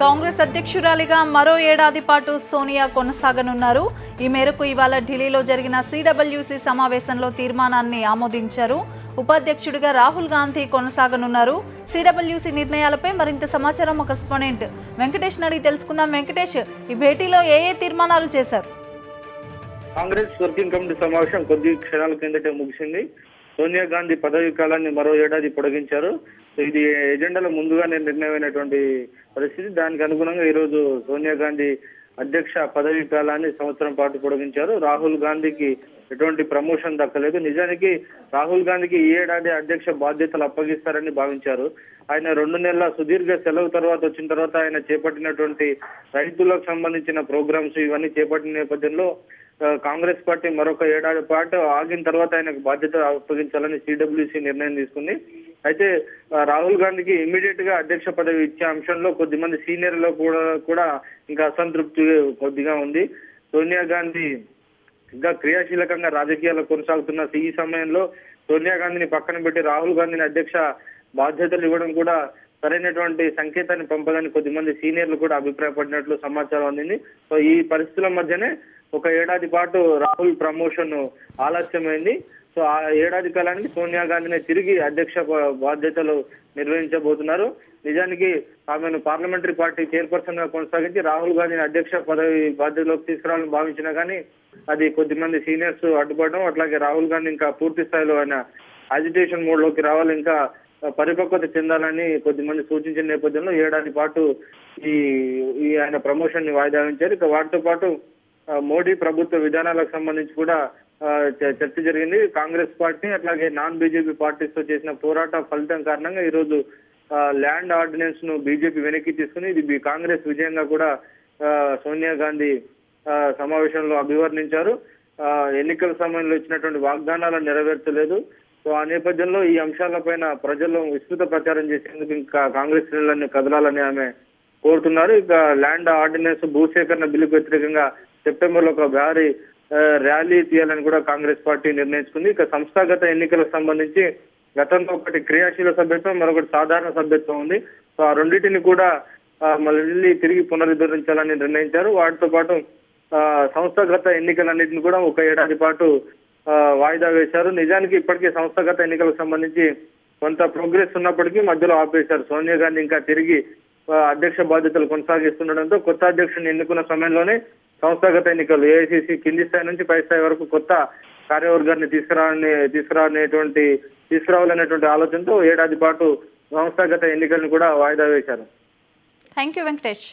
కాంగ్రెస్ అధ్యక్షురాలిగా మరో ఏడాది పాటు సోనియా కొనసాగనున్నారు. ఈ మేరకు ఇవాళ ఢిల్లీలో జరిగిన సిడబ్ల్యూసీ సమావేశంలో తీర్మానాన్ని ఆమోదించారు. ఉపాధ్యక్షుడిగా రాహుల్ గాంధీ కొనసాగనున్నారు. సిడబ్ల్యూసీ నిర్ణయాలపై మరింత సమాచారం మా కరెస్పాండెంట్ వెంకటేష్ అడిగి తెలుసుకుందాం. వెంకటేష్, ఈ భేటీలో ఏ తీర్మానాలు చేశారు? కాంగ్రెస్ వర్కింగ్ కమిటీ సమావేశం కొద్ది క్షణాల కిందటే ముగిసింది. సోనియా గాంధీ పదవీ కాలాన్ని మరో ఏడాది పొడిగించారు. ఇది ఎజెండాలో ముందుగానే నిర్ణయమైనటువంటి పరిస్థితి. దానికి అనుగుణంగా ఈరోజు సోనియా గాంధీ అధ్యక్ష పదవీ కాలాన్ని సంవత్సరం పాటు పొడిగించారు. రాహుల్ గాంధీకి ఎటువంటి ప్రమోషన్ దక్కలేదు. నిజానికి రాహుల్ గాంధీకి ఈ ఏడాది అధ్యక్ష బాధ్యతలు అప్పగిస్తారని భావించారు. ఆయన 2 నెలల సుదీర్ఘ సెలవు తర్వాత వచ్చిన తర్వాత ఆయన చేపట్టినటువంటి రైతులకు సంబంధించిన ప్రోగ్రామ్స్ ఇవన్నీ చేపట్టిన నేపథ్యంలో కాంగ్రెస్ పార్టీ మరొక ఏడాది పాటు ఆగిన తర్వాత ఆయనకు బాధ్యత అప్పగించాలని సిడబ్ల్యూసీ నిర్ణయం తీసుకుంది. అయితే రాహుల్ గాంధీకి ఇమీడియట్ గా అధ్యక్ష పదవి ఇచ్చే అంశంలో కొద్దిమంది సీనియర్లో కూడా ఇంకా అసంతృప్తి కొద్దిగా ఉంది. సోనియా గాంధీ ఇంకా క్రియాశీలకంగా రాజకీయాల్లో కొనసాగుతున్న ఈ సమయంలో సోనియా గాంధీని పక్కన పెట్టి రాహుల్ గాంధీని అధ్యక్ష బాధ్యతలు ఇవ్వడం కూడా సరైనటువంటి సంకేతాన్ని పంపదని కొద్దిమంది సీనియర్లు కూడా అభిప్రాయపడినట్లు సమాచారం అందింది. సో ఈ పరిస్థితుల మధ్యనే ఒక ఏడాది పాటు రాహుల్ ప్రమోషన్ ఆలస్యమైంది. సో ఆ ఏడాది కాలానికి సోనియా గాంధీని తిరిగి అధ్యక్ష బాధ్యతలు నిర్వహించబోతున్నారు. నిజానికి ఆమెను పార్లమెంటరీ పార్టీ చైర్పర్సన్ గా కొనసాగించి రాహుల్ గాంధీని అధ్యక్ష పదవి బాధ్యతలోకి తీసుకురావాలని భావించినా కానీ అది కొద్దిమంది సీనియర్స్ అడ్డుపడడం, అట్లాగే రాహుల్ గాంధీ ఇంకా పూర్తి స్థాయిలో ఆయన అజిటేషన్ మోడ్ లోకి రావాలి, ఇంకా పరిపక్వత చెందాలని కొద్దిమంది సూచించిన నేపథ్యంలో ఏడాది పాటు ఈ ఆయన ప్రమోషన్ ని వాయిదా వేయించారు. ఇక వాటితో పాటు మోడీ ప్రభుత్వ విధానాలకు సంబంధించి కూడా చర్చ జరిగింది. కాంగ్రెస్ పార్టీ అట్లాగే నాన్ బీజేపీ పార్టీస్ తో చేసిన పోరాట ఫలితం కారణంగా ఈ రోజు ల్యాండ్ ఆర్డినెన్స్ ను బీజేపీ వెనక్కి తీసుకుని ఇది కాంగ్రెస్ విజయంగా కూడా సోనియా గాంధీ సమావేశంలో అభివర్ణించారు. ఎన్నికల సమయంలో ఇచ్చినటువంటి వాగ్దానాలను నెరవేర్చలేదు. సో ఆ నేపథ్యంలో ఈ అంశాలపైన ప్రజల్లో విస్తృత ప్రచారం చేసేందుకు ఇంకా కాంగ్రెస్ శ్రేణులన్నీ కదలాలని ఆమె కోరుతున్నారు. ఇక ల్యాండ్ ఆర్డినెన్స్ భూసేకరణ బిల్లుకు వ్యతిరేకంగా సెప్టెంబర్ లో ఒక భారీ ర్యాలీ తీయాలని కూడా కాంగ్రెస్ పార్టీ నిర్ణయించుకుంది. ఇక సంస్థాగత ఎన్నికలకు సంబంధించి గతంలో ఒకటి క్రియాశీల సభ్యత్వం, మరొకటి సాధారణ సభ్యత్వం ఉంది. సో ఆ రెండింటిని కూడా మళ్ళీ తిరిగి పునరుద్ధరించాలని నిర్ణయించారు. వాటితో పాటు సంస్థాగత ఎన్నికలన్నింటిని కూడా ఒక ఏడాది పాటు వాయిదా వేశారు. నిజానికి ఇప్పటికే సంస్థాగత ఎన్నికలకు సంబంధించి కొంత ప్రోగ్రెస్ ఉన్నప్పటికీ మధ్యలో ఆపేశారు. సోనియా గాంధీ ఇంకా తిరిగి అధ్యక్ష బాధ్యతలు కొనసాగిస్తుండడంతో కొత్త అధ్యక్షుని ఎన్నుకున్న సమయంలోనే సంస్థాగత ఎన్నికలు ఏఐసిసి కింది స్థాయి నుంచి పై స్థాయి వరకు కొత్త కార్యవర్గాన్ని తీసుకురావాలనేటువంటి ఆలోచనతో ఏడాది పాటు సంస్థాగత ఎన్నికలను కూడా వాయిదా వేశారు. Thank you Venkatesh.